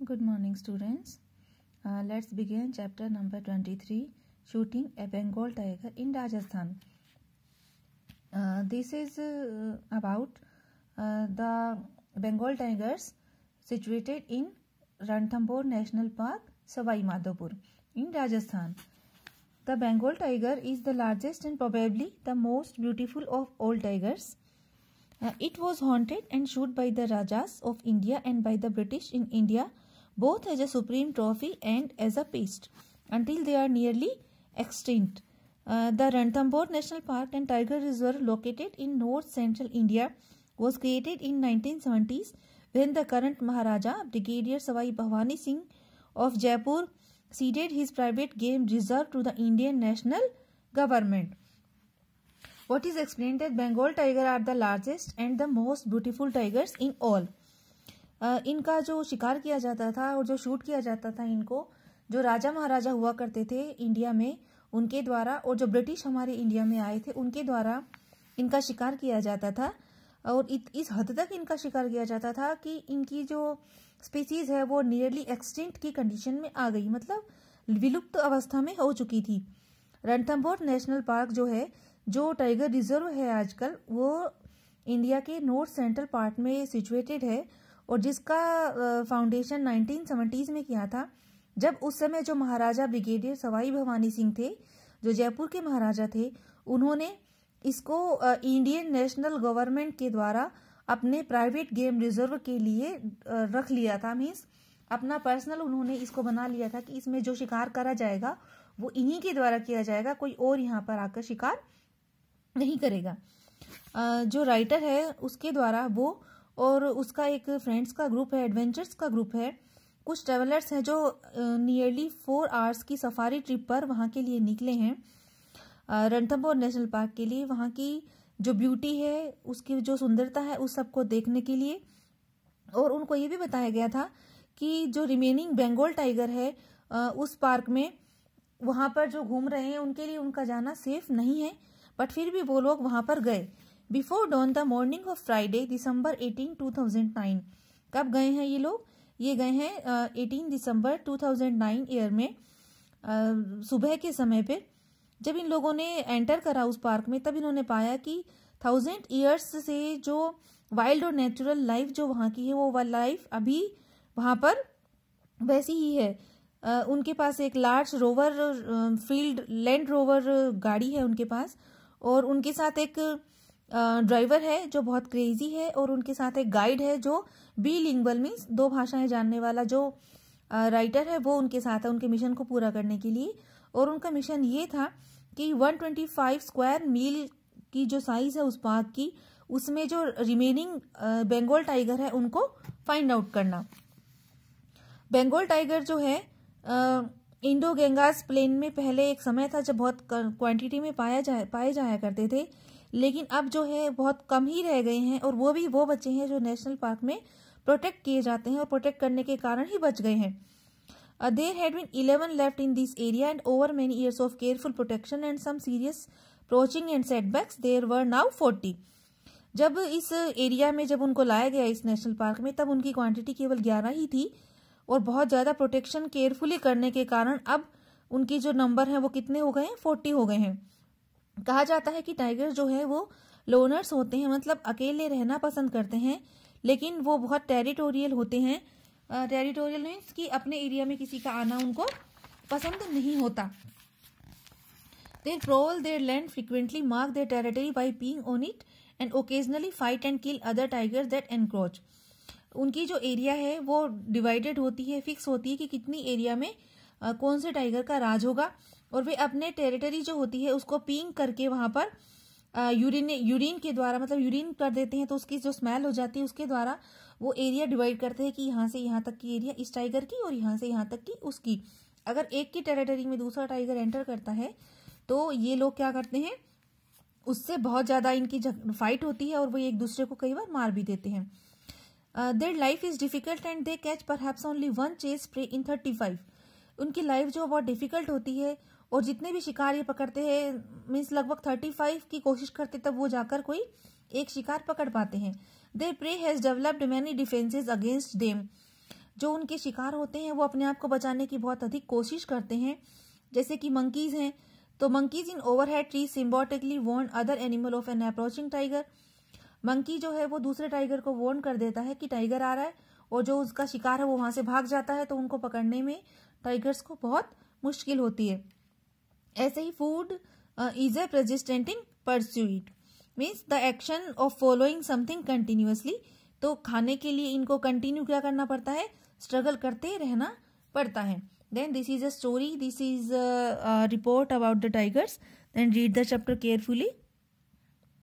Good morning, students. Let's begin chapter number 23, Shooting a Bengal Tiger in Rajasthan. This is about the Bengal tigers situated in Ranthambore National Park, Savai Madhopur in Rajasthan. The Bengal tiger is the largest and probably the most beautiful of all tigers. It was haunted and shot by the Rajas of India and by the British in India, both as a supreme trophy and as a pest, until they are nearly extinct. The Ranthambore National Park and Tiger Reserve, located in north-central India, was created in 1970s when the current Maharaja, Brigadier Savai Bhavani Singh of Jaipur, ceded his private game reserve to the Indian national government. What is explained that Bengal tiger are the largest and the most beautiful tigers in all. इनका जो शिकार किया जाता था और जो shoot किया जाता था इनको, जो राजा महाराजा हुआ करते थे इंडिया में उनके द्वारा, और जो ब्रिटिश हमारे इंडिया में आए थे उनके द्वारा इनका शिकार किया जाता था। और इस हद तक इनका शिकार किया जाता था कि इनकी जो स्पीसीज है वो नियरली एक्सटिंक्ट की कंडीशन में आ गई, मतलब विलुप्त अवस्था में हो चुकी थी। रणथंभौर नेशनल पार्क जो है, जो टाइगर रिजर्व है आजकल, वो इंडिया के नॉर्थ सेंट्रल पार्ट में सिचुएटेड है और जिसका फाउंडेशन 1970s में किया था, जब उस समय जो महाराजा ब्रिगेडियर सवाई भवानी सिंह थे, जो जयपुर के महाराजा थे, उन्होंने इसको इंडियन नेशनल गवर्नमेंट के द्वारा अपने प्राइवेट गेम रिजर्व के लिए रख लिया था। मीन्स अपना पर्सनल उन्होंने इसको बना लिया था कि इसमें जो शिकार करा जाएगा वो इन्हीं के द्वारा किया जाएगा, कोई और यहाँ पर आकर शिकार नहीं करेगा। जो राइटर है उसके द्वारा वो और उसका एक फ्रेंड्स का ग्रुप है, एडवेंचर्स का ग्रुप है, कुछ ट्रेवलर्स हैं जो नियरली 4 आवर्स की सफारी ट्रिप पर वहाँ के लिए निकले हैं रणथंभौर नेशनल पार्क के लिए, वहाँ की जो ब्यूटी है, उसकी जो सुंदरता है, उस सबको देखने के लिए। और उनको ये भी बताया गया था कि जो रिमेनिंग बंगाल टाइगर है उस पार्क में वहाँ पर जो घूम रहे हैं उनके लिए उनका जाना सेफ नहीं है, बट फिर भी वो लोग वहाँ पर गए। Before dawn the morning of Friday December 18, 2009। कब गए हैं ये लोग? ये गए हैं 18 दिसंबर 2009 ईयर में सुबह के समय पे। जब इन लोगों ने एंटर करा उस पार्क में, तब इन्होंने पाया कि 1000 ईयर्स से जो वाइल्ड और नेचुरल लाइफ जो वहाँ की है, वो लाइफ अभी वहाँ पर वैसी ही है। उनके पास एक large rover field land rover गाड़ी है उनके पास, और उनके साथ एक ड्राइवर है जो बहुत क्रेजी है, और उनके साथ एक गाइड है जो बिलिंगुअल मीन्स 2 भाषाएं जानने वाला जो राइटर है वो उनके साथ है उनके मिशन को पूरा करने के लिए। और उनका मिशन ये था कि 125 स्क्वायर मील की जो साइज है उस पार्क की, उसमें जो रिमेनिंग बंगाल टाइगर है उनको फाइंड आउट करना। बंगाल टाइगर जो है इंडो गंगास प्लेन में पहले एक समय था जब बहुत क्वांटिटी में पाए जाया करते थे, लेकिन अब जो है बहुत कम ही रह गए हैं, और वो भी वो बच्चे हैं जो नेशनल पार्क में प्रोटेक्ट किए जाते हैं और प्रोटेक्ट करने के कारण ही बच गए हैं। There had been 11 left in this area, and over many years of careful protection and some serious poaching and setbacks, there were now 40. जब इस एरिया में जब उनको लाया गया इस नेशनल पार्क में, तब उनकी क्वांटिटी केवल 11 ही थी, और बहुत ज़्यादा प्रोटेक्शन केयरफुली करने के कारण अब उनकी जो नंबर है वो कितने हो गए हैं? 40 हो गए हैं। कहा जाता है कि टाइगर जो है वो लोनर्स होते हैं, मतलब अकेले रहना पसंद करते हैं, लेकिन वो बहुत टेरिटोरियल होते हैं। टेरिटोरियल मीन्स कि अपने एरिया में किसी का आना उनको पसंद नहीं होता। They prowl their land frequently, mark their territory by peeing on it, and occasionally fight and kill other tigers that encroach. उनकी जो एरिया है वो डिवाइडेड होती है, फिक्स होती है कि कितनी एरिया में कौन से टाइगर का राज होगा, और वे अपने टेरिटरी जो होती है उसको पींग करके वहां पर यूरिन के द्वारा, मतलब यूरिन कर देते हैं तो उसकी जो स्मेल हो जाती है उसके द्वारा वो एरिया डिवाइड करते हैं कि यहाँ से यहाँ तक की एरिया इस टाइगर की और यहाँ से यहाँ तक की उसकी। अगर एक की टेरिटरी में दूसरा टाइगर एंटर करता है तो ये लोग क्या करते हैं, उससे बहुत ज़्यादा इनकी फाइट होती है और वो एक दूसरे को कई बार मार भी देते हैं। Their life is difficult and they catch perhaps only 1 chase prey in 35। उनकी लाइफ जो बहुत डिफिकल्ट होती है, और जितने भी शिकार ये पकड़ते हैं मीन्स लगभग 35 की कोशिश करते तब वो जाकर कोई एक शिकार पकड़ पाते हैं। Their prey has developed many defenses against them. जो उनके शिकार होते हैं वो अपने आप को बचाने की बहुत अधिक कोशिश करते हैं। जैसे कि मंकीज हैं, तो monkeys in overhead tree symbiotically warn other animal of an approaching tiger. Monkey जो है वो दूसरे टाइगर को वार्न कर देता है कि टाइगर आ रहा है, और जो उसका शिकार है वो वहां से भाग जाता है, तो उनको पकड़ने में टाइगर्स को बहुत मुश्किल होती है। ऐसे ही food is a persistent in pursuit, means the action of following something continuously. तो खाने के लिए इनको कंटिन्यू क्या करना पड़ता है, स्ट्रगल करते रहना पड़ता है। Then this is a story, this is report about the tigers. Then read the chapter carefully.